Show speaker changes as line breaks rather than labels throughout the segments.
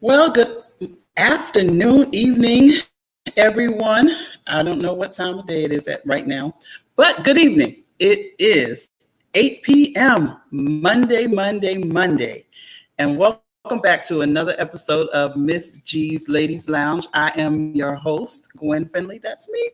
Well, good afternoon, evening, everyone. I don't know what time of day it is at right now, but good evening. It is 8 p.m. Monday. And welcome back to another episode of MsG's Ladies Lounge. I am your host, Gwen Finley. That's me.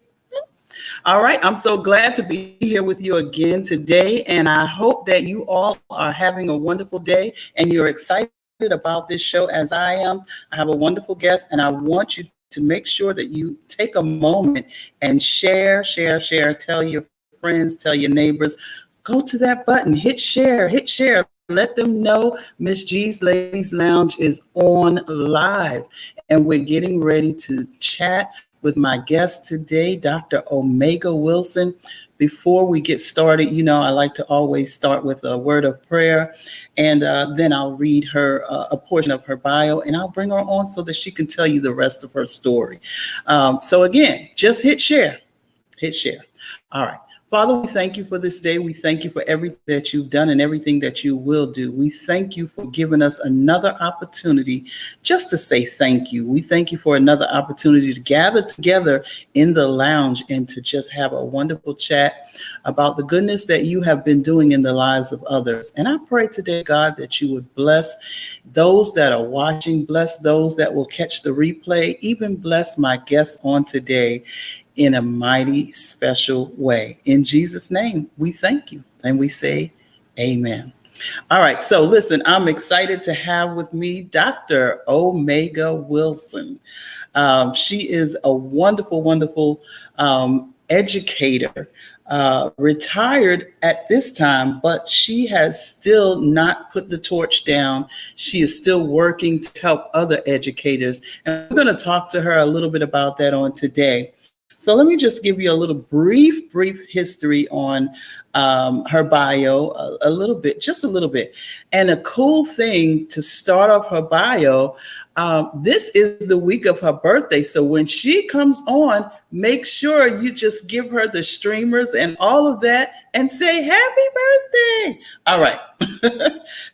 All right, I'm so glad to be here with you again today, and I hope that you all are having a wonderful day and you're excited about this show as I am. I have a wonderful guest, and I want you to make sure that you take a moment and share, tell your friends, tell your neighbors, go to that button, hit share. Let them know MsG's Ladies Lounge is on live, and we're getting ready to chat with my guest today, Dr. Omega Wilson. Before we get started, I like to always start with a word of prayer, and then I'll read her a portion of her bio, and I'll bring her on so that she can tell you the rest of her story. So again, just hit share. All right. Father, we thank you for this day. We thank you for everything that you've done and everything that you will do. We thank you for giving us another opportunity just to say thank you. We thank you for another opportunity to gather together in the lounge and to just have a wonderful chat about the goodness that you have been doing in the lives of others. And I pray today, God, that you would bless those that are watching, bless those that will catch the replay, even bless my guests on today in a mighty special way. In Jesus' name, we thank you and we say amen. All right, so listen, I'm excited to have with me Dr. Omega Wilson. She is a wonderful educator, retired at this time, but she has still not put the torch down. She is still working to help other educators. And we're going to talk to her a little bit about that on today. So let me just give you a little brief history on her bio, just a little bit. And a cool thing to start off her bio, this is the week of her birthday. So when she comes on, make sure you just give her the streamers and all of that and say, happy birthday. All right.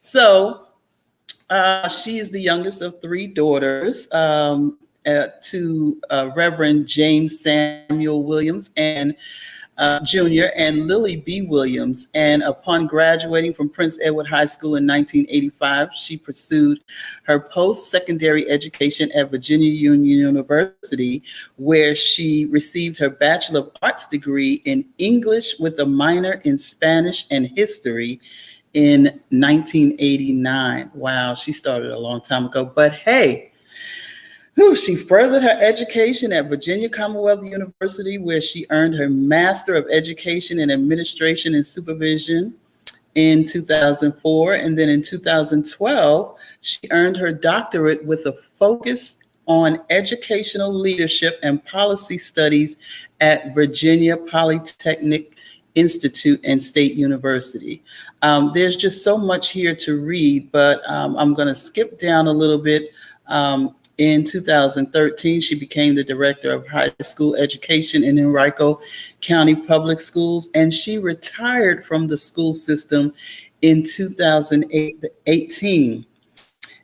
So she is the youngest of three daughters. To Reverend James Samuel Williams and Jr. and Lily B. Williams. And upon graduating from Prince Edward High School in 1985, she pursued her post-secondary education at Virginia Union University, where she received her Bachelor of Arts degree in English with a minor in Spanish and history in 1989. Wow, she started a long time ago, but hey, she furthered her education at Virginia Commonwealth University, where she earned her Master of Education in Administration and Supervision in 2004. And then in 2012, she earned her doctorate with a focus on educational leadership and policy studies at Virginia Polytechnic Institute and State University. There's just so much here to read, but I'm going to skip down a little bit. In 2013, she became the director of high school education in Henrico County Public Schools, and she retired from the school system in 2018.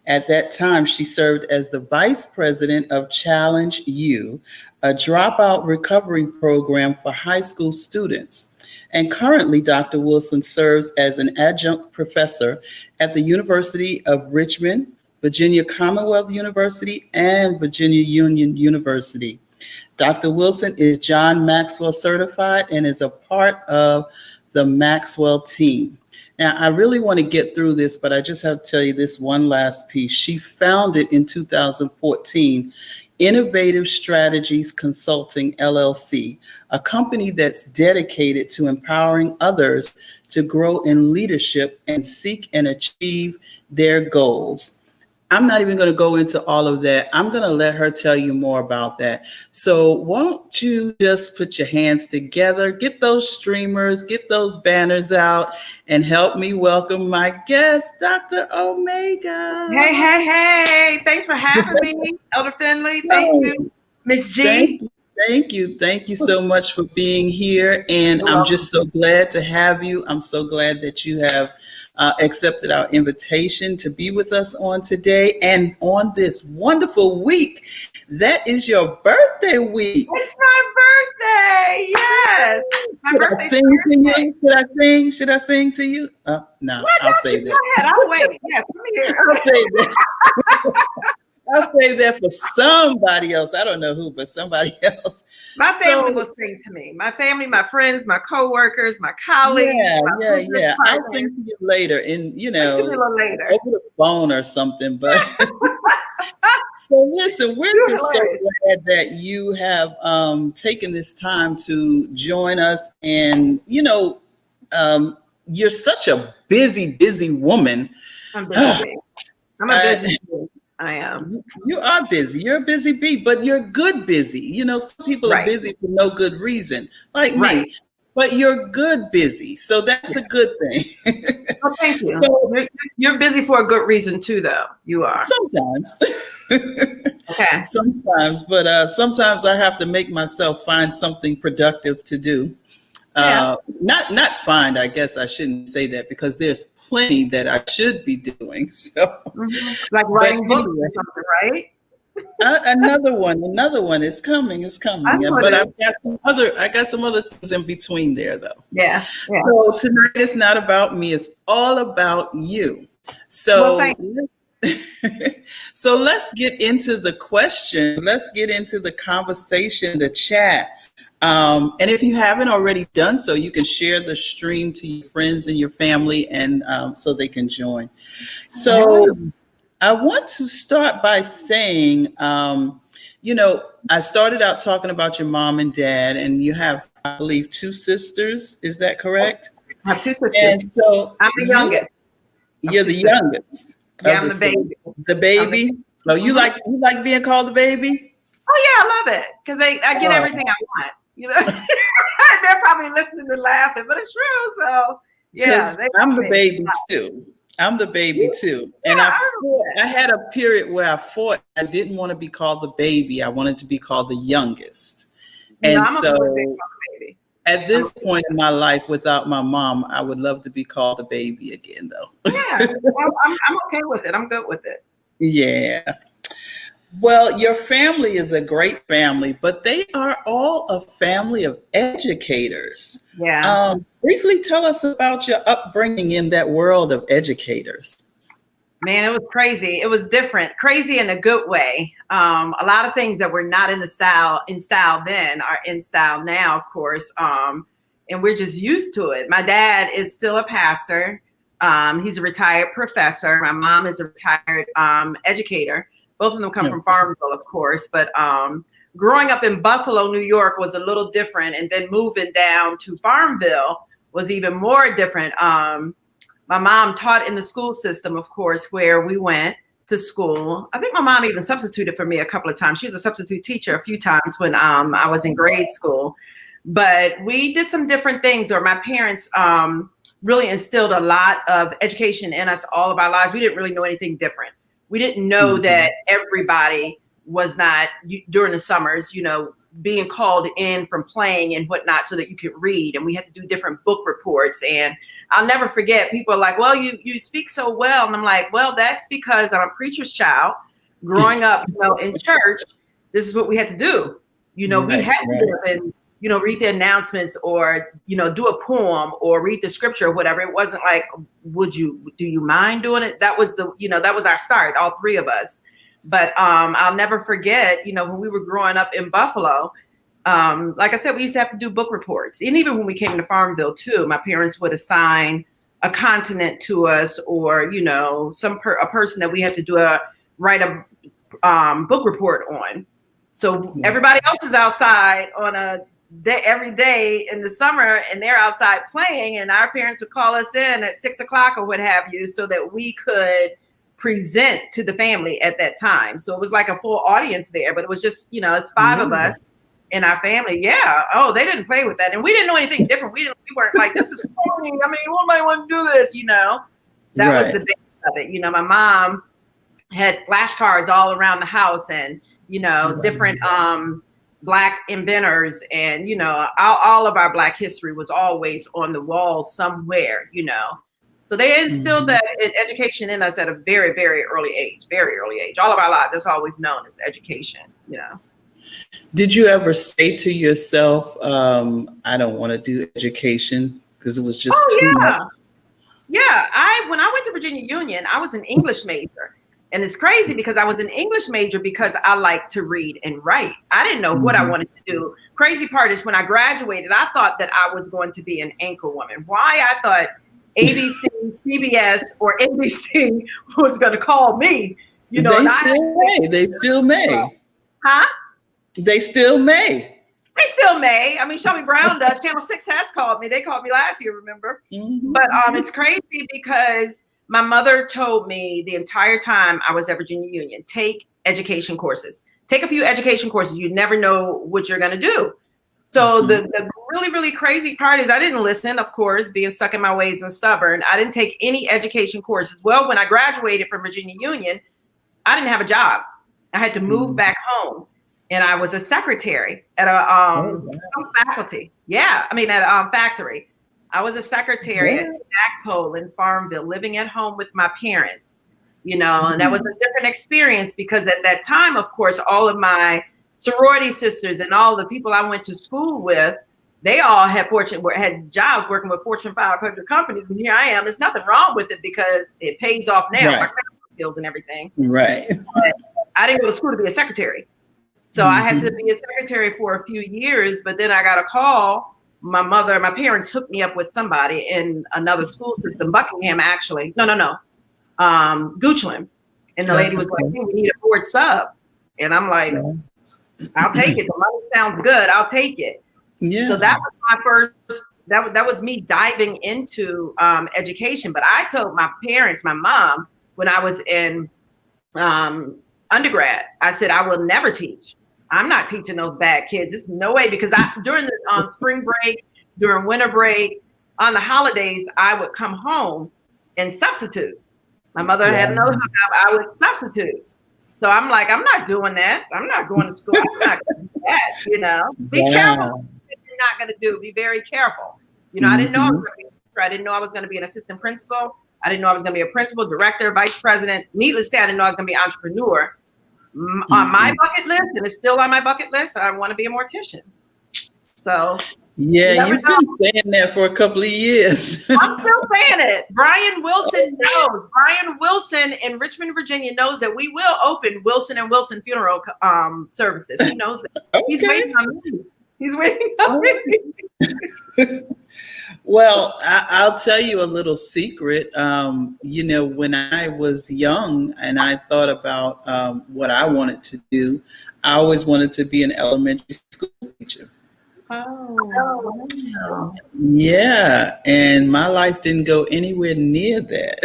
At that time, she served as the Vice President of ChallengeU, a dropout recovery program for high school students. And currently, Dr. Wilson serves as an adjunct professor at the University of Richmond, Virginia Commonwealth University, and Virginia Union University. Dr. Wilson is John Maxwell Certified and is a part of the Maxwell Team. Now, I really want to get through this, but I just have to tell you this one last piece. She founded in 2014 Innovative Strategies Consulting, LLC, a company that's dedicated to empowering others to grow in leadership and seek and achieve their goals. I'm not even going to go into all of that. I'm going to let her tell you more about that. So why don't you just put your hands together, get those streamers, get those banners out, and help me welcome my guest, Dr. Omega.
Hey. Thanks for having me, Elder Finley. Thank you, Miss G.
Thank you so much for being here. And I'm just so glad to have you. I'm so glad that you have accepted our invitation to be with us on today and on this wonderful week. That is your birthday week.
It's my birthday. Yes. My birthday.
Should I sing to you? No,
Why
I'll
don't
save
you?
that.
Go ahead. I'll wait. Yes, let me hear.
I'll save that. I'll save that for somebody else. I don't know who, but somebody else.
My family will sing to me. My family, my friends, my coworkers, my colleagues.
Yeah. I'll sing to you later, over the phone or something. But so listen, we're just so glad that you have taken this time to join us, and you're such a busy woman.
I'm busy. I'm a busy. I am.
You are busy. You're a busy bee, but you're good busy. Some people are busy for no good reason, like me. But you're good busy, so that's a good thing.
Well, thank you. So, you're busy for a good reason too, though. You are.
Sometimes.
Okay.
Sometimes, but sometimes I have to make myself find something productive to do. Not find, I guess I shouldn't say that, because there's plenty that I should be doing. So,
like writing books or something, right?
Another one is coming. But I got some other things in between there, though.
Yeah.
So tonight it's not about me; it's all about you. So. So let's get into the questions. Let's get into the conversation, the chat. And if you haven't already done so, you can share the stream to your friends and your family, and so they can join. So I want to start by saying, I started out talking about your mom and dad, and you have, I believe, 2 sisters. Is that correct?
I have 2 sisters.
And so
I'm the youngest.
You're the youngest.
Yeah, I'm the baby.
The baby? Oh, you like being called the baby?
Oh yeah, I love it, because I get everything I want. They're probably listening and laughing, but it's true. So yeah,
I'm the baby too. And I had a period where I fought. I didn't want to be called the baby. I wanted to be called the youngest. And at this point in my life, without my mom, I would love to be called the baby again, though.
Yeah, I'm okay with it. I'm good with it.
Yeah. Well, your family is a great family, but they are all a family of educators.
Yeah.
Briefly tell us about your upbringing in that world of educators.
Man, it was crazy. It was different, crazy in a good way. A lot of things that were not in style then are in style now, of course. And we're just used to it. My dad is still a pastor. He's a retired professor. My mom is a retired educator. Both of them come from Farmville, of course. But growing up in Buffalo, New York was a little different. And then moving down to Farmville was even more different. My mom taught in the school system, of course, where we went to school. I think my mom even substituted for me a couple of times. She was a substitute teacher a few times when I was in grade school. But we did some different things, or my parents really instilled a lot of education in us all of our lives. We didn't really know anything different. We didn't know that everybody was not, during the summers, being called in from playing and whatnot so that you could read. And we had to do different book reports. And I'll never forget, people are like, well, you speak so well. And I'm like, well, that's because I'm a preacher's child. Growing up, in church, this is what we had to do. We had to do it and, read the announcements or, do a poem or read the scripture or whatever. It wasn't like, do you mind doing it? That was that was our start, all 3 of us. But I'll never forget, when we were growing up in Buffalo, like I said, we used to have to do book reports. And even when we came to Farmville too, my parents would assign a continent to us, or, a person that we had to write a book report on. So everybody else is outside on a day every day in the summer, and they're outside playing, and our parents would call us in at 6:00 or what have you, so that we could present to the family at that time. So it was like a full audience there, but it was just, it's 5 of us in our family. Yeah. Oh, they didn't play with that. And we didn't know anything different. We weren't like, this is corny. I mean, who might want to do this? That was the base of it. My mom had flashcards all around the house, and, different Black inventors, and, all of our Black history was always on the wall somewhere, So they instilled that education in us at a very, very early age, all of our lives. That's all we've known is education, you know.
Did you ever say to yourself, I don't want to do education because it was just too much?
Yeah. When I went to Virginia Union, I was an English major. And it's crazy because I was an English major because I like to read and write. I didn't know what I wanted to do. Crazy part is when I graduated, I thought that I was going to be an anchor woman. Why? I thought ABC, CBS, or NBC was going to call me. You know,
They still may.
Huh?
They still may.
They still may. I mean, Shelby Brown does. Channel 6 has called me. They called me last year, remember? But it's crazy because my mother told me the entire time I was at Virginia Union, take education courses. Take a few education courses. You never know what you're going to do. So the really, really crazy part is I didn't listen, of course, being stuck in my ways and stubborn. I didn't take any education courses. Well, when I graduated from Virginia Union, I didn't have a job. I had to move back home. And I was a secretary at a faculty. Yeah, I mean, at a factory. I was a secretary at Stackpole in Farmville, living at home with my parents, you know, and that was a different experience because at that time, of course, all of my sorority sisters and all the people I went to school with, they all had jobs working with Fortune 500 companies. And here I am. There's nothing wrong with it because it pays off now, my skills and everything.
Right.
But I didn't go to school to be a secretary. So I had to be a secretary for a few years, but then I got a call. My parents hooked me up with somebody in another school system, Buckingham, actually. No. Goochland. And the lady was like, hey, we need a board sub. And I'm like, I'll take it. The money sounds good. I'll take it. Yeah. So that was my first, that was me diving into education. But I told my parents, my mom, when I was in undergrad, I said, I will never teach. I'm not teaching those bad kids. It's no way, because during the spring break, during winter break, on the holidays, I would come home and substitute. My mother had another hookup. I would substitute. So I'm like, I'm not doing that. I'm not going to school. I'm not going to do that. You know, be careful what you're not going to do. Be very careful. You know, I didn't know I was going to be a teacher. I didn't know I was going to be an assistant principal. I didn't know I was going to be a principal, director, vice president. Needless to say, I didn't know I was going to be an entrepreneur. On my bucket list, and it's still on my bucket list, I want to be a mortician. So
yeah, you've been saying that for a couple of years.
I'm still saying it. Brian Wilson knows. Brian Wilson in Richmond, Virginia knows that we will open Wilson and Wilson funeral services. He knows that. Okay. He's waiting on me. He's waiting on me.
Well, I'll tell you a little secret. You know, when I was young and I thought about what I wanted to do, I always wanted to be an elementary school teacher.
Oh.
Yeah, and my life didn't go anywhere near that.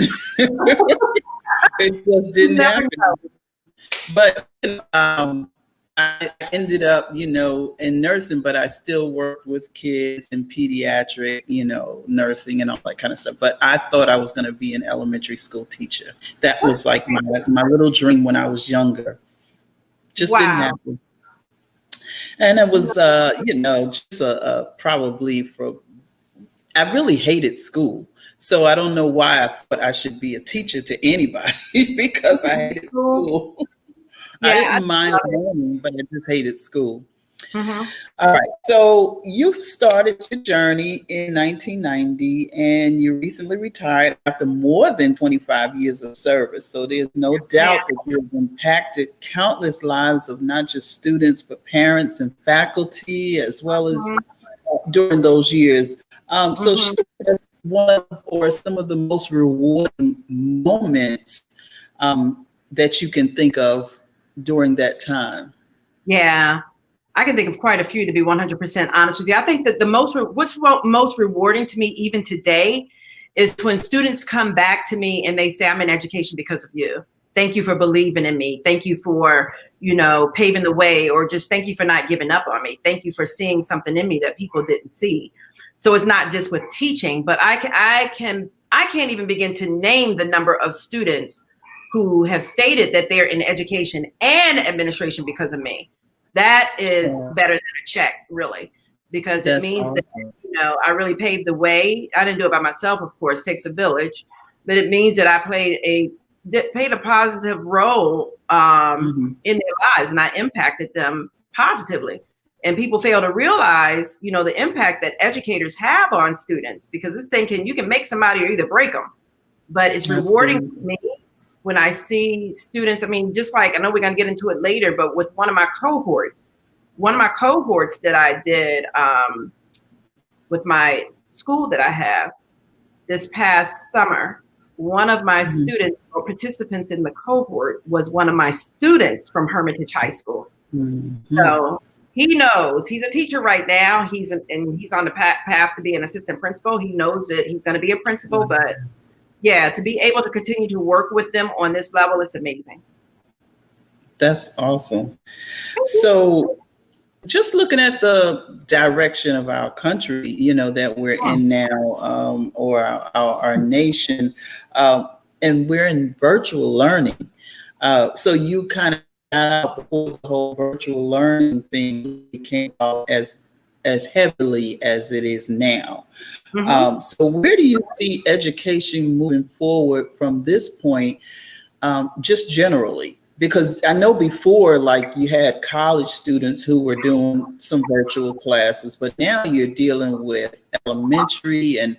It just didn't happen. But I ended up, you know, in nursing, but I still worked with kids in pediatric, you know, nursing and all that kind of stuff. But I thought I was going to be an elementary school teacher. That was like my little dream when I was younger. Just didn't happen. And it was, you know, just probably I really hated school. So I don't know why I thought I should be a teacher to anybody because I hated school. Yeah, I didn't mind learning, but I just hated school. All right. So you started your journey in 1990 and you recently retired after more than 25 years of service. So there's no doubt that you've impacted countless lives of not just students, but parents and faculty, as well as during those years. So share with us one or some of the most rewarding moments that you can think of during that time.
Yeah, I can think of quite a few, to be 100% honest with you. I think that what's most rewarding to me even today is when students come back to me and they say, I'm in education because of you. Thank you for believing in me. Thank you for, you know, paving the way, or just thank you for not giving up on me. Thank you for seeing something in me that people didn't see. So it's not just with teaching, but I can't even begin to name the number of students who have stated that they're in education and administration because of me. That is better than a check, really, because it means that I really paved the way. I didn't do it by myself, of course, it takes a village, but it means that I played a positive role in their lives, and I impacted them positively. And people fail to realize, the impact that educators have on students, because this thing you can make somebody or either break them. But it's rewarding for me when I see students. I mean, just like, I know we're going to get into it later, but with one of my cohorts that I did with my school that I have this past summer, one of my students or participants in the cohort was one of my students from Hermitage High School. So he knows, he's a teacher right now. He's on the path to be an assistant principal. He knows that he's going to be a principal, but yeah, to be able to continue to work with them on this level is amazing.
That's awesome. So just looking at the direction of our country, that we're in now, or our nation, and we're in virtual learning. So you kind of got out before the whole virtual learning thing came out as heavily as it is now. So where do you see education moving forward from this point, just generally? Because I know before, like, you had college students who were doing some virtual classes, but now you're dealing with elementary, and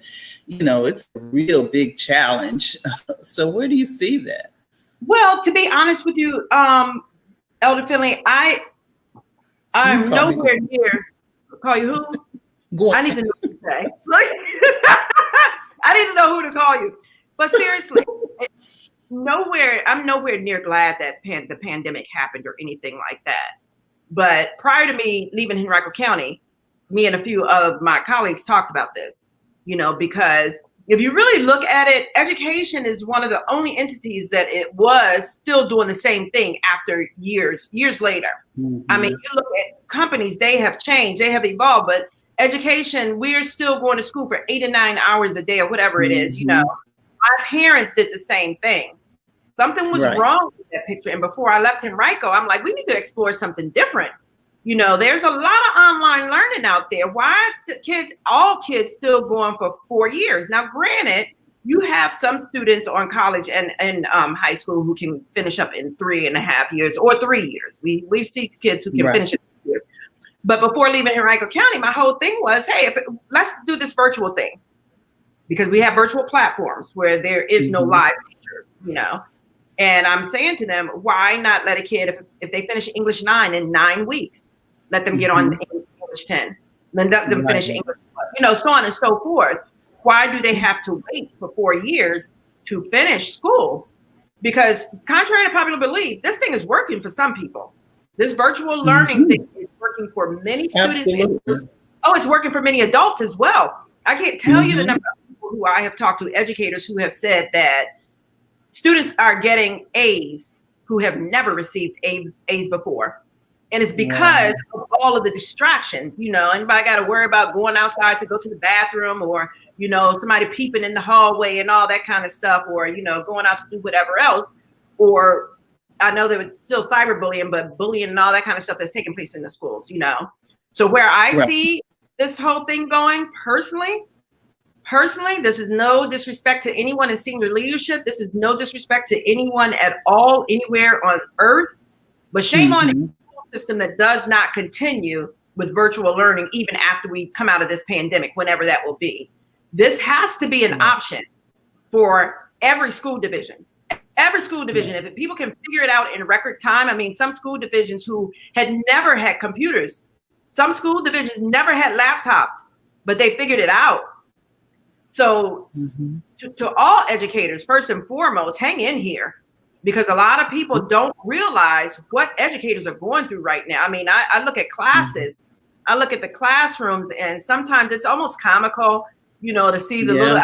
it's a real big challenge. So where do you see that?
Well, to be honest with you, Elder Finley, I'm nowhere near. Call you who?
Go on.
I need to know what to say. I need to know who to call you. But seriously, I'm nowhere near glad that the pandemic happened or anything like that. But prior to me leaving Henrico County, me and a few of my colleagues talked about this, because if you really look at it, education is one of the only entities that it was still doing the same thing after years later. I mean, you look at companies, they have changed, they have evolved, but education, we're still going to school for 8 to 9 hours a day or whatever it is. My parents did the same thing. Something was wrong with that picture. And before I left Henrico, I'm like, we need to explore something different. There's a lot of online learning out there. Why is all kids still going for 4 years? Now, granted, you have some students on college and high school who can finish up in 3.5 years or 3 years. We see kids who can finish in 3 years. But before leaving Henrico County, my whole thing was, hey, let's do this virtual thing, because we have virtual platforms where there is no live teacher, And I'm saying to them, why not let a kid, if they finish English 9 in 9 weeks, let them get on English 10, then let them finish English, so on and so forth. Why do they have to wait for 4 years to finish school? Because contrary to popular belief, this thing is working for some people. This virtual learning thing is working for many students.
Absolutely.
It's working for many adults as well. I can't tell you the number of people who I have talked to, educators who have said that students are getting A's who have never received A's before. And it's because of all of the distractions, anybody got to worry about going outside to go to the bathroom, or, somebody peeping in the hallway and all that kind of stuff, or, going out to do whatever else. Or I know there was still cyberbullying, but bullying and all that kind of stuff that's taking place in the schools, So where I see this whole thing going personally, this is no disrespect to anyone in senior leadership. This is no disrespect to anyone at all, anywhere on earth. But shame on the school system that does not continue with virtual learning even after we come out of this pandemic, whenever that will be. This has to be an option for every school division. Every school division, if people can figure it out in record time. I mean, some school divisions who had never had computers, some school divisions never had laptops, but they figured it out. So to all educators, first and foremost, hang in here, because a lot of people don't realize what educators are going through right now. I mean, I look at classes, I look at the classrooms, and sometimes it's almost comical, to see the little,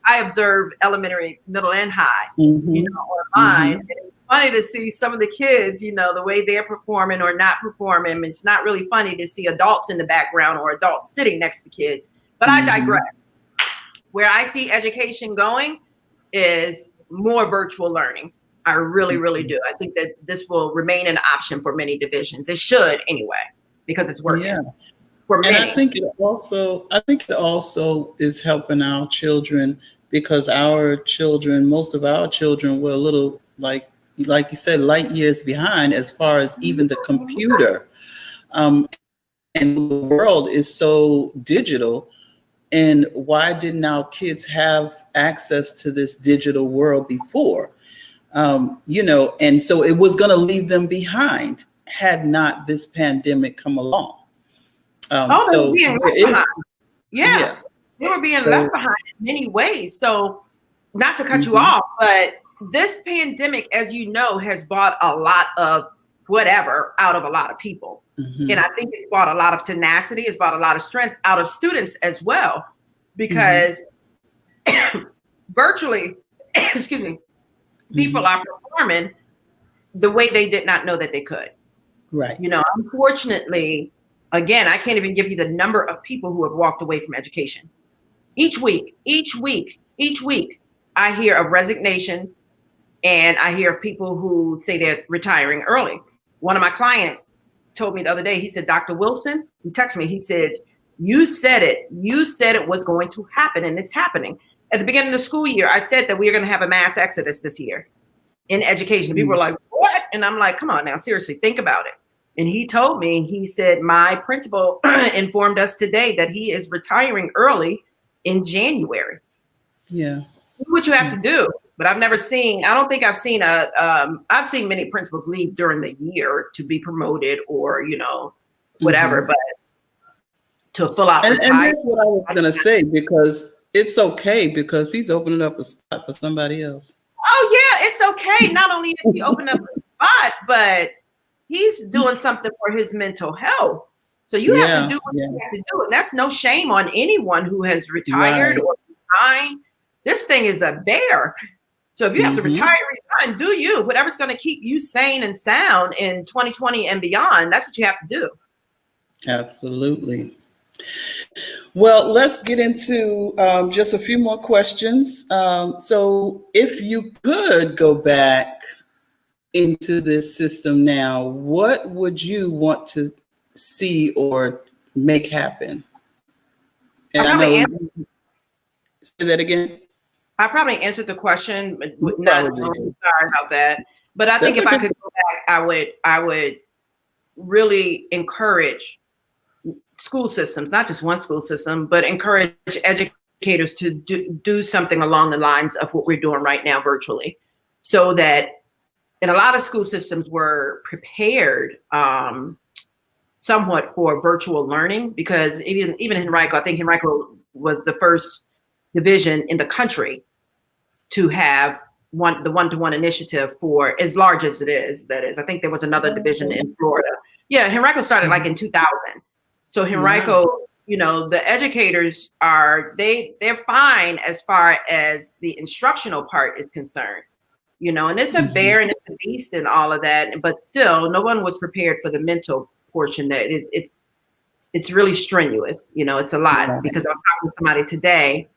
I observe elementary, middle, and high, online. And it's funny to see some of the kids, the way they're performing or not performing. It's not really funny to see adults in the background or adults sitting next to kids, but I digress. Where I see education going is more virtual learning. I really, really do. I think that this will remain an option for many divisions. It should anyway, because it's working. for many.
And I think it also is helping our children, because most of our children were a little, like you said, light years behind as far as even the computer. And the world is so digital. And why didn't our kids have access to this digital world before? And so it was going to leave them behind had not this pandemic come along.
They were being left behind. Yeah, they were being left behind in many ways. So, not to cut you off, but this pandemic, as you know, has brought a lot of whatever out of a lot of people. And I think it's brought a lot of tenacity. It's brought a lot of strength out of students as well, because virtually, excuse me, people are performing the way they did not know that they could.
Right.
Unfortunately, again, I can't even give you the number of people who have walked away from education. Each week, I hear of resignations, and I hear of people who say they're retiring early. One of my clients told me the other day, he said, Dr. Wilson, he texted me, he said, you said it was going to happen, and it's happening. At the beginning of the school year, I said that we are going to have a mass exodus this year in education. People were like, what? And I'm like, come on now, seriously, think about it. And he told me, he said, my principal informed us today that he is retiring early in January.
Yeah.
Do what you have to do. But I've never seen, I don't think I've seen I've seen many principals leave during the year to be promoted or, whatever, but to fill out.
And that's what I was going to say, because it's okay, because he's opening up a spot for somebody else.
Oh yeah, it's okay. Not only is he opening up a spot, but he's doing something for his mental health. So you have to do what you have to do. And that's no shame on anyone who has retired or resigned. This thing is a bear. So if you have to retire, resign, do you. Whatever's going to keep you sane and sound in 2020 and beyond, that's what you have to do.
Absolutely. Well, let's get into just a few more questions. So if you could go back into this system now, what would you want to see or make happen? And say that again.
I probably answered the question, but not sorry about that. But I think if I could go back, I would really encourage school systems, not just one school system, but encourage educators to do something along the lines of what we're doing right now virtually, so that, and a lot of school systems were prepared somewhat for virtual learning, because even Henrico, I think Henrico was the first division in the country to have the one-to-one initiative for as large as it is. That is, I think there was another division in Florida. Yeah, Henrico started like in 2000. So Henrico, the educators they're fine as far as the instructional part is concerned. And it's a bear and it's a beast and all of that, but still no one was prepared for the mental portion. That it's really strenuous. It's a lot, because I was talking to somebody today,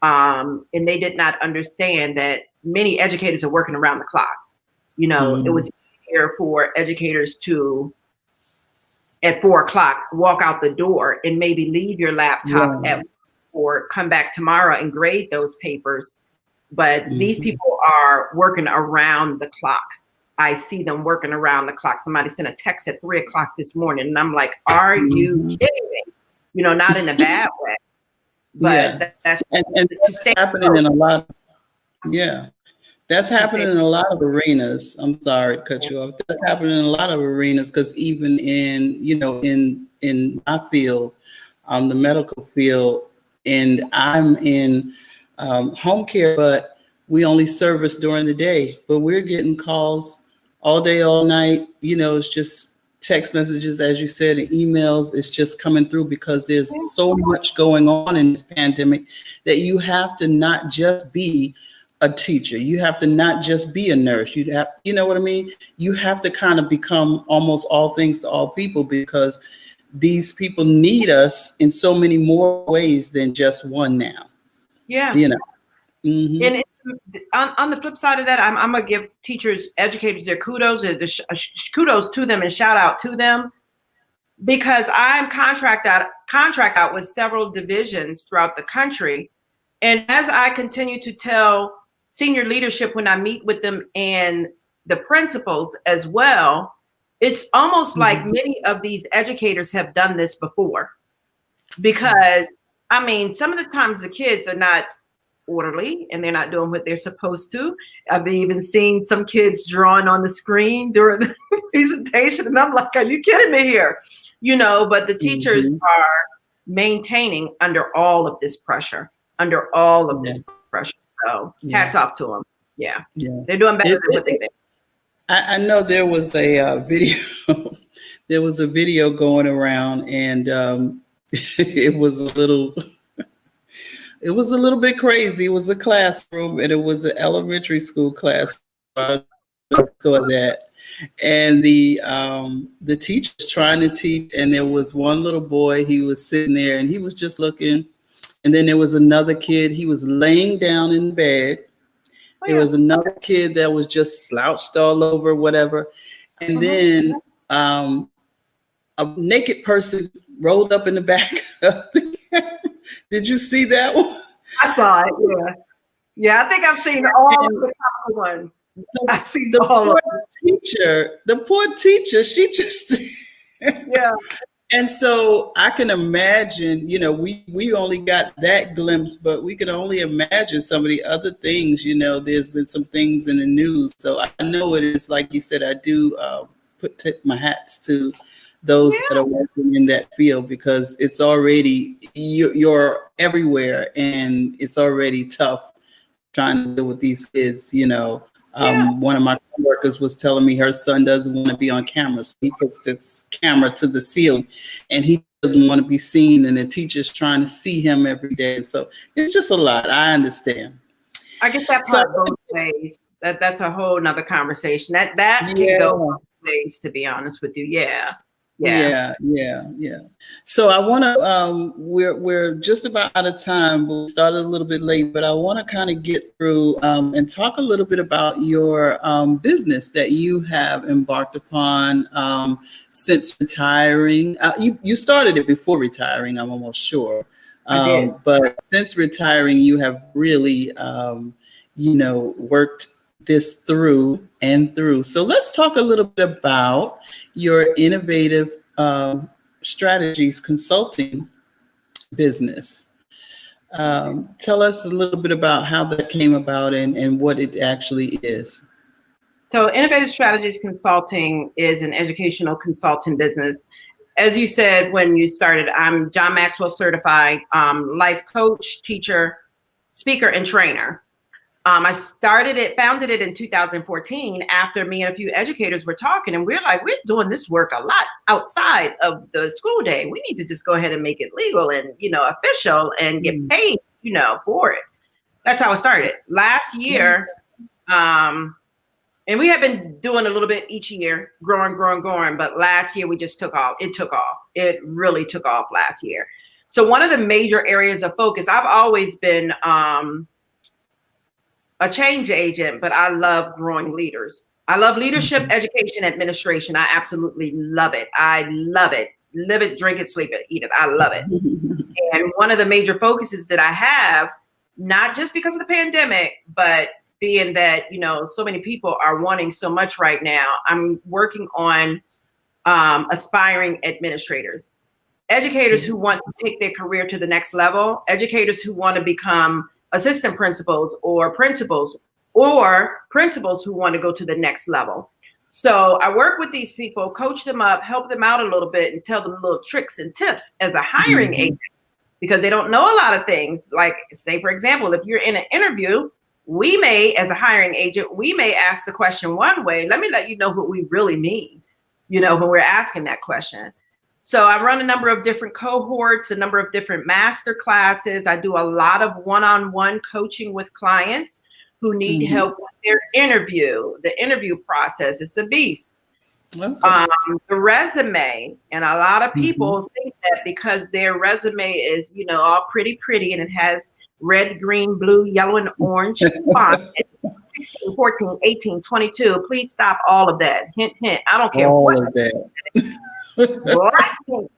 and they did not understand that many educators are working around the clock. It was easier for educators to, at 4:00, walk out the door and maybe leave your laptop or come back tomorrow and grade those papers. But these people are working around the clock. I see them working around the clock. Somebody sent a text at 3:00 this morning, and I'm like, are you kidding me? Not in a bad way. But that's
happening in a lot. That's happening in a lot of arenas. I'm sorry to cut you off. That's happening in a lot of arenas, because even in my field, the medical field, and I'm in home care, but we only service during the day. But we're getting calls all day, all night. It's just text messages, as you said, and emails. It's just coming through, because there's so much going on in this pandemic that you have to not just be a teacher. You have to not just be a nurse. You know what I mean? You have to kind of become almost all things to all people, because these people need us in so many more ways than just one now.
Yeah. And on the flip side of that, I'm going to give educators their kudos, kudos to them and shout out to them. because I'm contract out with several divisions throughout the country. And as I continue to tell senior leadership when I meet with them and the principals as well, it's almost like many of these educators have done this before. Because, I mean, some of the times the kids are not orderly and they're not doing what they're supposed to. I've even seen some kids drawing on the screen during the presentation, and I'm like, are you kidding me here? You know, but the teachers are maintaining under all of this pressure, So hats off to them. Yeah. They're doing better than what they think.
I know there was a video. There was a video going around, and it was a little bit crazy. It was a classroom, and it was an elementary school classroom. I saw that, and the teacher's trying to teach, and there was one little boy. He was sitting there, and he was just looking. And then there was another kid. He was laying down in bed. There was another kid that was just slouched all over, whatever. And then a naked person rolled up in the back of the camera. Did you see that one?
I saw it, yeah. Yeah, I think I've seen all of the ones. I've seen
the
all
poor
of them.
The poor teacher, she just...
Yeah.
And so I can imagine, you know, we only got that glimpse, but we can only imagine some of the other things. You know, there's been some things in the news. So I know it is, like you said, I do tip my hats to those that are working in that field, because it's already, you're everywhere, and it's already tough trying to deal with these kids, you know. One of my coworkers was telling me her son doesn't want to be on camera, so he puts this camera to the ceiling, and he doesn't want to be seen, and the teacher's trying to see him every day. So it's just a lot. I understand.
I get that part both ways. That's a whole nother conversation. That can go both ways, to be honest with you. Yeah. So I want to, we're just about out of time. We started a little bit late, but I want to kind of get through and talk a little bit about your business that you have embarked upon since retiring. You started it before retiring, I'm almost sure. But since retiring, you have really, worked this through and through. So let's talk a little bit about your innovative strategies consulting business. Tell us a little bit about how that came about and what it actually is. So Innovative Strategies Consulting is an educational consulting business. As you said when you started, I'm John Maxwell Certified life coach, teacher, speaker, and trainer. I founded it in 2014 after me and a few educators were talking, and we're like, we're doing this work a lot outside of the school day. We need to just go ahead and make it legal and, official and get paid, for it. That's how it started. Last year, and we have been doing a little bit each year, growing, but last year we just took off. It took off. It really took off last year. So one of the major areas of focus, I've always been, a change agent, but I love growing leaders. I love leadership, education, administration. I absolutely love it. I love it. Live it, drink it, sleep it, eat it. I love it. And one of the major focuses that I have, not just because of the pandemic, but being that, so many people are wanting so much right now, I'm working on aspiring administrators, educators who want to take their career to the next level, educators who want to become assistant principals or principals who want to go to the next level. So I work with these people, coach them up, help them out a little bit, and tell them little tricks and tips as a hiring agent, because they don't know a lot of things. Like, say, for example, if you're in an interview, as a hiring agent, we may ask the question one way. Let me let you know what we really mean, when we're asking that question. So I run a number of different cohorts, a number of different master classes. I do a lot of one-on-one coaching with clients who need help with their interview. The interview process is a beast. Okay. The resume, and a lot of people think that because their resume is, all pretty, and it has red, green, blue, yellow, and orange font, 16, 14, 18, 22. Please stop all of that. Hint, hint. I don't care what. What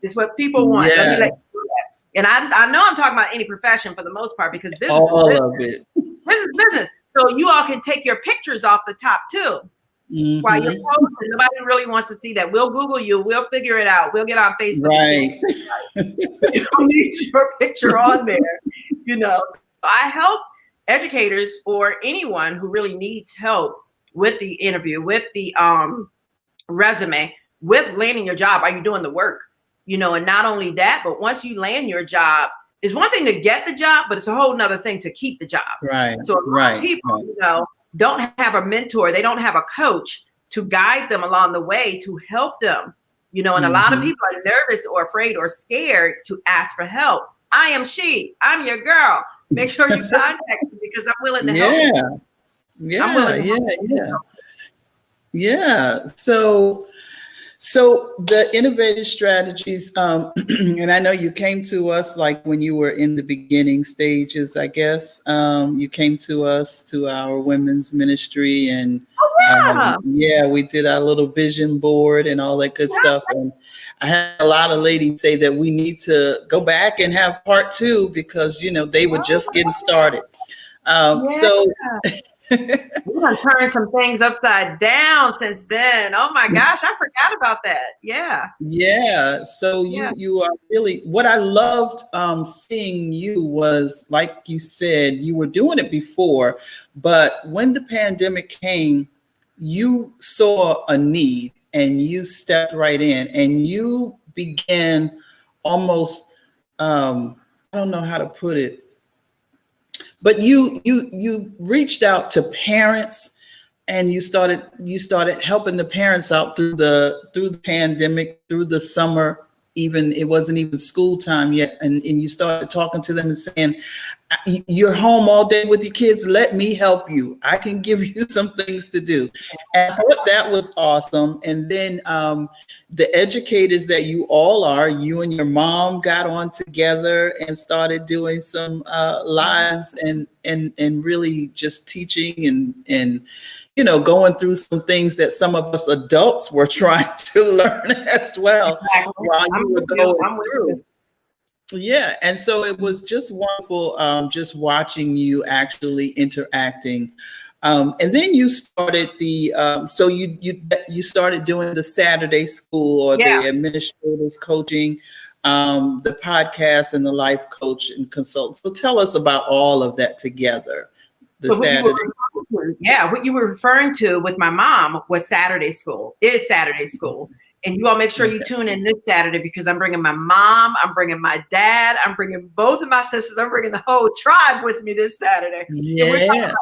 is what people want.
Yeah.
Let me let you do that. And I know I'm talking about any profession for the most part, because business
All
is
of it.
business. So you all can take your pictures off the top too.
Mm-hmm.
While you're posting, nobody really wants to see that. We'll Google you. We'll figure it out. We'll get on Facebook.
Right.
You don't need your picture on there. You know, I help educators or anyone who really needs help with the interview, with the resume, with landing your job. Are you doing the work? You know, and not only that, but once you land your job, it's one thing to get the job, but it's a whole nother thing to keep the job.
Right.
So a lot of people, you know, don't have a mentor. They don't have a coach to guide them along the way to help them, you know, and a lot of people are nervous or afraid or scared to ask for help. I'm your girl. Make sure you contact me because I'm willing to help you.
Yeah.
I'm willing to help you.
Yeah. So the innovative strategies, and I know you came to us like when you were in the beginning stages, I guess. You came to us, to our women's ministry, and we did our little vision board and all that good stuff. And I had a lot of ladies say that we need to go back and have part 2 because, you know, they were just getting started. So
we're gonna turn some things upside down since then. Oh my gosh, I forgot about that. Yeah.
So you are really, what I loved seeing you was, like you said, you were doing it before, but when the pandemic came, you saw a need and you stepped right in and you began almost, I don't know how to put it, but you reached out to parents and you started helping the parents out through the pandemic, through the summer. Even it wasn't even school time yet, and you started talking to them and saying, you're home all day with your kids, let me help you. I can give you some things to do. And I thought that was awesome. And then the educators that you all are, you and your mom got on together and started doing some lives and really just teaching and you know, going through some things that some of us adults were trying to learn as well while you were going through. Yeah, and so it was just wonderful just watching you actually interacting. And then you started so you started doing the Saturday school or the administrators coaching, the podcast and the life coach and consultant. So tell us about all of that together.
What you were referring to with my mom was Saturday school, is Saturday school. And you all make sure you tune in this Saturday because I'm bringing my mom, I'm bringing my dad, I'm bringing both of my sisters, I'm bringing the whole tribe with me this Saturday.
Yeah.
And we're talking about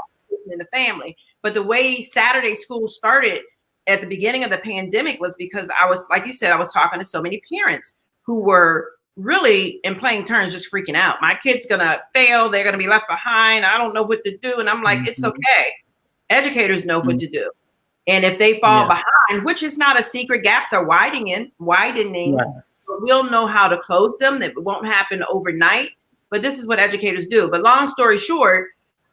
in the family. But the way Saturday school started at the beginning of the pandemic was because I was, like you said, I was talking to so many parents who were really, in plain terms, just freaking out. My kid's gonna fail, they're gonna be left behind, I don't know what to do. And I'm like, it's okay. Educators know what to do. And if they fall behind, which is not a secret, gaps are widening, we'll know how to close them. That won't happen overnight, but this is what educators do. But long story short,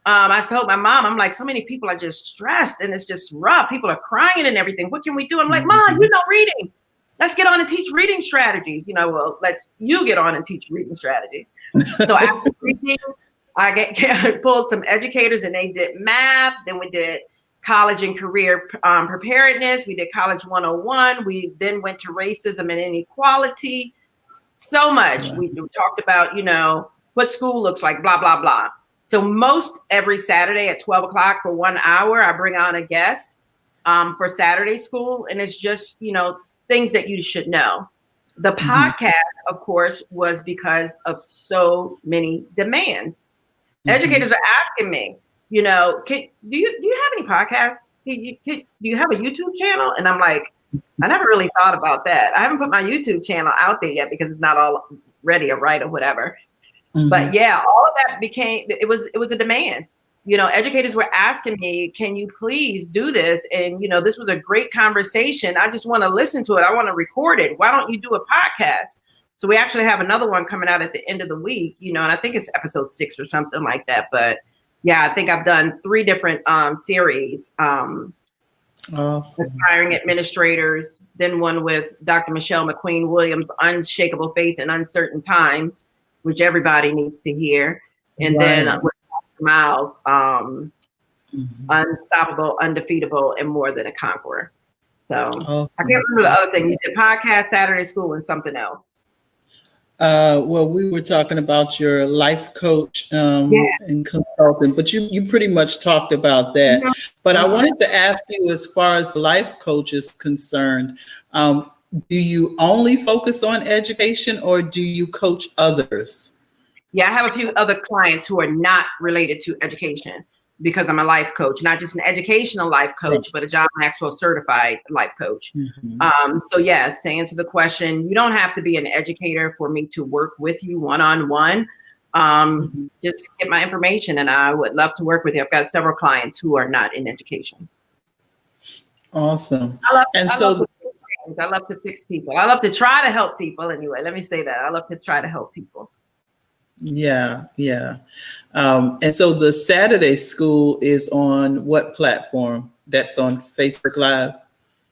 I told my mom, I'm like, so many people are just stressed and it's just rough. People are crying and everything. What can we do? I'm like, Mom, you know reading. Let's get on and teach reading strategies. You know, well, you get on and teach reading strategies. So after reading, I pulled some educators and they did math. Then we did college and career preparedness. We did college 101. We then went to racism and inequality. So much. We talked about, you know, what school looks like, blah, blah, blah. So most every Saturday at 12 o'clock for 1 hour, I bring on a guest for Saturday school. And it's just, you know, things that you should know. The podcast, of course, was because of so many demands. Educators are asking me, you know, do you have any podcasts? Do you have a YouTube channel? And I'm like, I never really thought about that. I haven't put my YouTube channel out there yet because it's not all ready or right or whatever. But yeah, all of that it was a demand. You know, educators were asking me, can you please do this? And, you know, this was a great conversation. I just want to listen to it. I want to record it. Why don't you do a podcast? So we actually have another one coming out at the end of the week, you know, and I think it's episode 6 or something like that. But yeah, I think I've done 3 different series, aspiring administrators, then one with Dr. Michelle McQueen Williams, Unshakable Faith in Uncertain Times, which everybody needs to hear. And then with Dr. Miles, Unstoppable, Undefeatable, and More Than a Conqueror. So I can't remember the other thing. You said podcast, Saturday School, and something else.
Well, we were talking about your life coach and consultant, but you pretty much talked about that. But I wanted to ask you, as far as the life coach is concerned, do you only focus on education, or do you coach others?
Yeah, I have a few other clients who are not related to education, because I'm a life coach, not just an educational life coach, but a John Maxwell Certified life coach. So yes, to answer the question, you don't have to be an educator for me to work with you one-on-one. Just get my information and I would love to work with you. I've got several clients who are not in education.
Awesome.
I love to fix people. I love to try to help people anyway. Let me say that. I love to try to help people.
Yeah. And so the Saturday School is on what platform? That's on Facebook Live?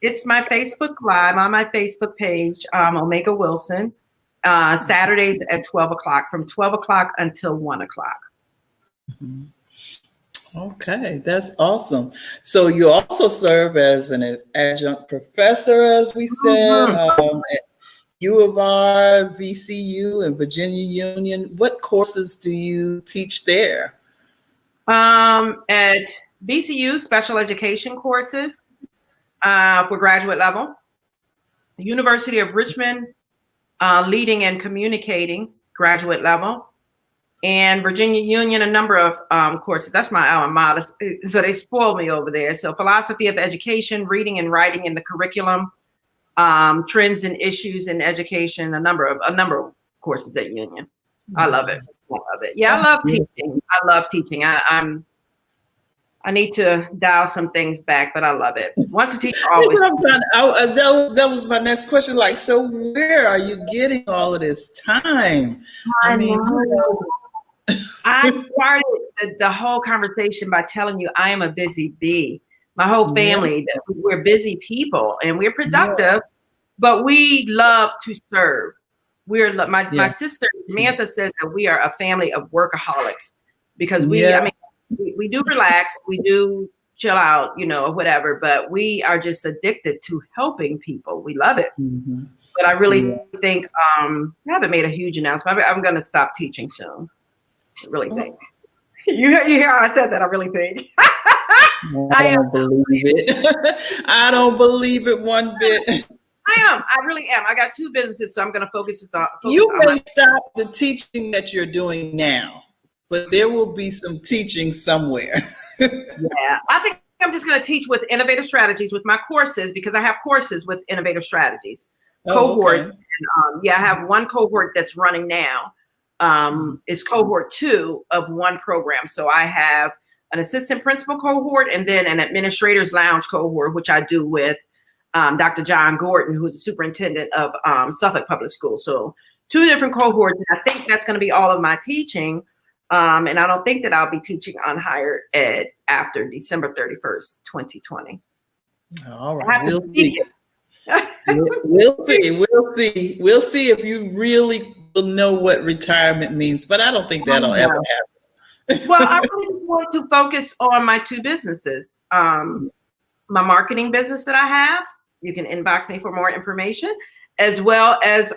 It's
my Facebook Live on my Facebook page, Omega Wilson, Saturdays at 12 o'clock, from 12 o'clock until 1 o'clock.
Okay, that's awesome. So you also serve as an adjunct professor, as we said, at U of R, VCU, and Virginia Union. What courses do you teach there?
At VCU, special education courses for graduate level. The University of Richmond, leading and communicating, graduate level. And Virginia Union, a number of courses. That's my alma mater. So they spoiled me over there. So philosophy of education, reading and writing in the curriculum, trends and issues in education, a number of courses at Union. I love it. Yeah, I love teaching. I need to dial some things back, but I love it. Once a teacher, always.
That was my next question. Like, so where are you getting all of this time?
I mean, I started the whole conversation by telling you I am a busy bee. My whole family, we're busy people and we're productive, but we love to serve. My sister Samantha says that we are a family of workaholics, because we do relax, we do chill out, or whatever, but we are just addicted to helping people. We love it. But I really think I haven't made a huge announcement. I'm going to stop teaching soon. I really think. You hear how I said that? I really think.
I don't believe it. I don't believe it one bit.
I really am. I got two businesses, so I'm going to focus on.
You may stop the teaching that you're doing now, but there will be some teaching somewhere.
Yeah, I think I'm just going to teach with innovative strategies with my courses, because I have courses with innovative strategies, cohorts.
Okay.
And, I have one cohort that's running now. Is cohort 2 of one program. So I have an assistant principal cohort and then an administrator's lounge cohort, which I do with Dr. John Gordon, who's the superintendent of Suffolk Public School. So 2 different cohorts. And I think that's going to be all of my teaching. And I don't think that I'll be teaching on higher ed after December 31st, 2020.
All right. We'll see. We'll see if you really will know what retirement means, but I don't think that'll ever happen.
Well, I really want to focus on my 2 businesses. My marketing business that I have, you can inbox me for more information, as well as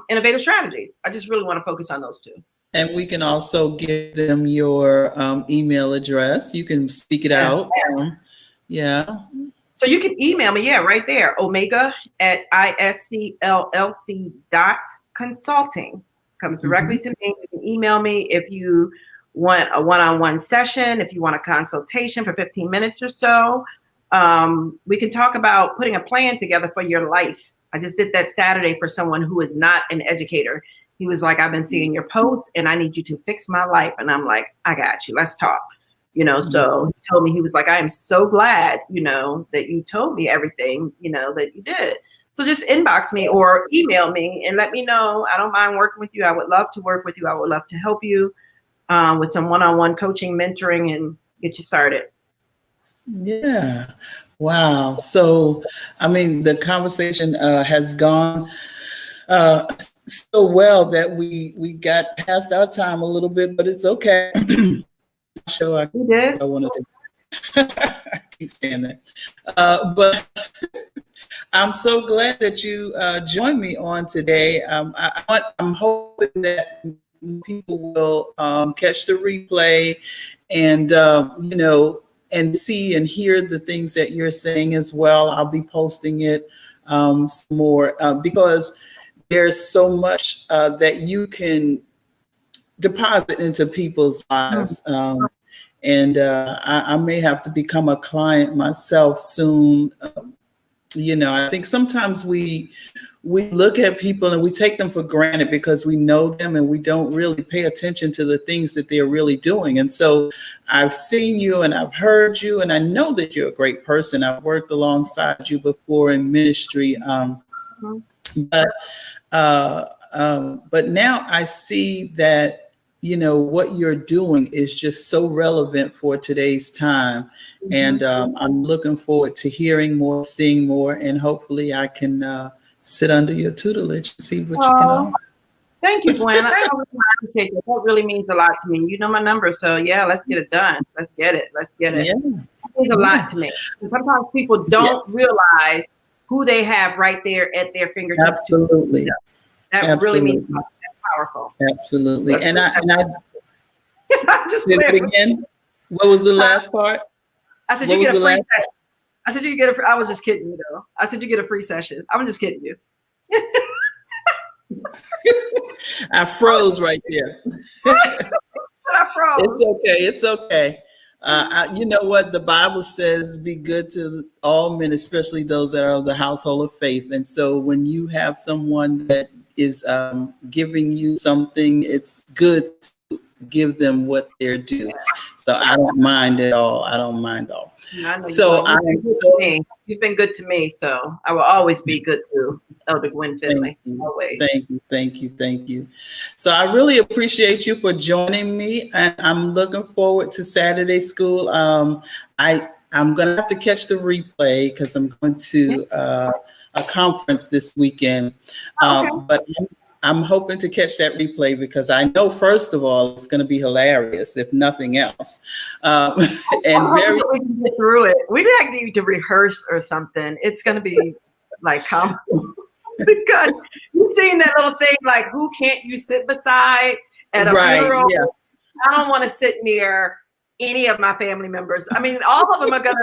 innovative strategies. I just really want to focus on those 2. And
we can also give them your email address. You can speak it out.
So you can email me, right there, omega@iscllc.consulting. Comes directly to me. You can email me if you want a one-on-one session, if you want a consultation for 15 minutes or so. We can talk about putting a plan together for your life. I just did that Saturday for someone who is not an educator. He was like, I've been seeing your posts and I need you to fix my life. And I'm like, I got you. Let's talk. So he told me, he was like, I am so glad, that you told me everything, that you did. So just inbox me or email me and let me know. I don't mind working with you. I would love to work with you. I would love to help you with some one-on-one coaching, mentoring, and get you started.
Yeah. Wow. So, I mean, the conversation has gone uh, so well that we got past our time a little bit, but it's okay. Show I
You did?
want to do. I keep saying that, but I'm so glad that you joined me on today. I'm hoping that people will catch the replay and and see and hear the things that you're saying as well. I'll be posting it some more because there's so much that you can deposit into people's lives. And I may have to become a client myself soon. I think sometimes we look at people and we take them for granted because we know them and we don't really pay attention to the things that they're really doing. And so I've seen you and I've heard you and I know that you're a great person. I've worked alongside you before in ministry. But now I see that what you're doing is just so relevant for today's time. And I'm looking forward to hearing more, seeing more, and hopefully I can sit under your tutelage and see what you can offer.
Thank you, Gwen. I really appreciate it. That really means a lot to me. You know my number, so yeah, let's get it done. Let's get it. Yeah. It means a lot to me. And sometimes people don't realize who they have right there at their fingertips.
Absolutely.
That really means powerful.
Absolutely. And I just say it again. What was the last part?
I said you get a free session. I said you get I was just kidding you though. I said you get a free session. I'm just kidding you.
I froze right there.
I froze.
It's okay. You know what? The Bible says, be good to all men, especially those that are of the household of faith. And so when you have someone that is giving you something, it's good to give them what they're due. So I don't mind at all. I don't mind at all. So you've been good to me. So I will always be good to Elder Gwen Finley. Always. Thank you. So I really appreciate you for joining me. And I'm looking forward to Saturday school. I'm going to have to catch the replay because I'm going to a conference this weekend. But I'm hoping to catch that replay because I know, first of all, it's going to be hilarious, if nothing else. And
we can get through it. We need to rehearse or something. It's going to be like because you've seen that little thing like, who can't you sit beside at a funeral? Yeah. I don't want to sit near any of my family members. I mean, all of them are gonna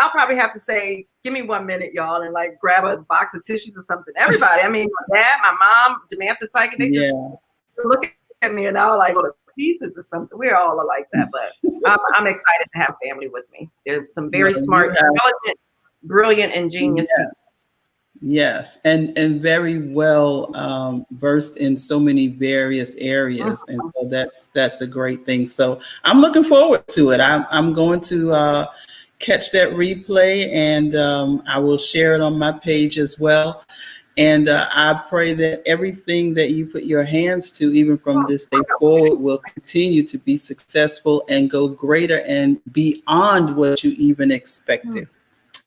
I'll probably have to say, give me 1 minute, y'all, and grab a box of tissues or something. Everybody, I mean, my dad, my mom, Samantha Psychic, they just look at me and I'll go to pieces or something. We're all like that, but I'm excited to have family with me. There's some very smart, intelligent, brilliant, and genius people.
Yes, and very well versed in so many various areas, and so that's a great thing. So I'm looking forward to it. I'm going to catch that replay, and I will share it on my page as well. And I pray that everything that you put your hands to, even from this day forward, will continue to be successful and go greater and beyond what you even expected.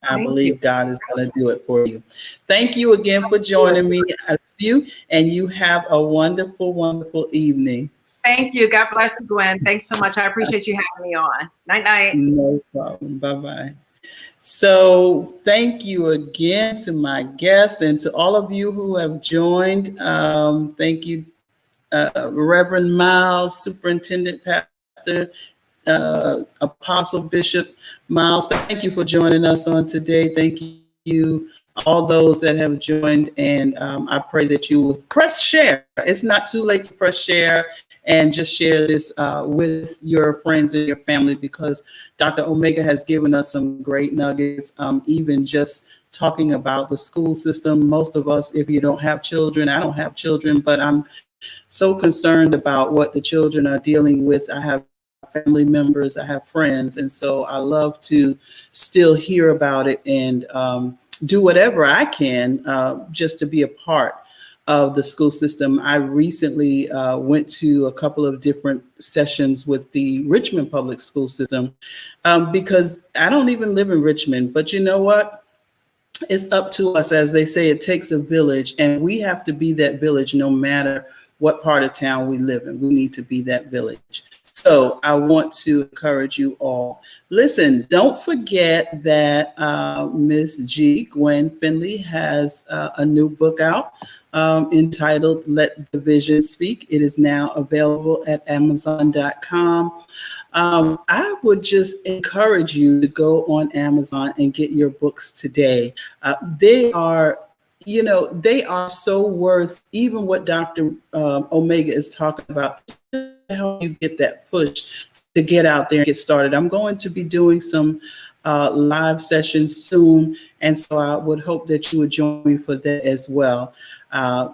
I believe God is going to do it for you. Thank you again for joining me. I love you, and you have a wonderful, wonderful evening.
Thank you. God bless you, Gwen. Thanks so much. I appreciate you having me on. Night.
No problem. Bye-bye. So thank you again to my guests and to all of you who have joined. Thank you, Reverend Miles, Superintendent Pastor, Apostle Bishop Miles. Thank you for joining us on today. Thank you, all those that have joined. And I pray that you will press share. It's not too late to press share and just share this with your friends and your family, because Dr. Omega has given us some great nuggets, even just talking about the school system. Most of us, if you don't have children, I don't have children, but I'm so concerned about what the children are dealing with. I have family members, I have friends, and so I love to still hear about it and do whatever I can just to be a part of the school system. I recently went to a couple of different sessions with the Richmond public school system because I don't even live in Richmond, but you know what? It's up to us. As they say, it takes a village, and we have to be that village no matter what part of town we live in. We need to be that village. So I want to encourage you all. Listen, don't forget that MsG, Gwen Finley, has a new book out entitled Let the Vision Speak. It is now available at Amazon.com. I would just encourage you to go on Amazon and get your books today. They are so worth even what Dr. Omega is talking about to help you get that push to get out there and get started. I'm going to be doing some live sessions soon, and so I would hope that you would join me for that as well.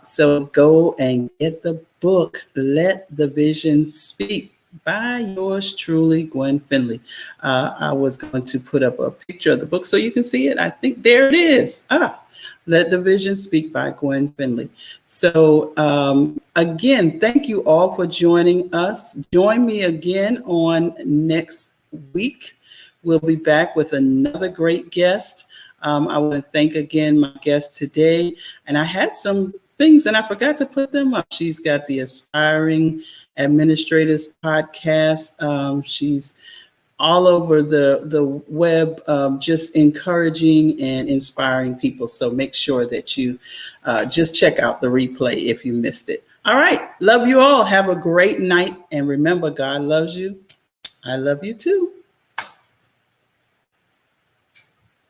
So go and get the book, Let the Vision Speak, by yours truly, Gwen Finley. I was going to put up a picture of the book so you can see it. I think there it is. Let the Vision Speak by Gwen Finley. So again, thank you all for joining us. Join me again on next week. We'll be back with another great guest. I want to thank again my guest today. And I had some things and I forgot to put them up. She's got the Aspiring Administrators podcast. She's all over the web, just encouraging and inspiring people. So make sure that you just check out the replay if you missed it. All right. Love you all. Have a great night. And remember, God loves you. I love you too.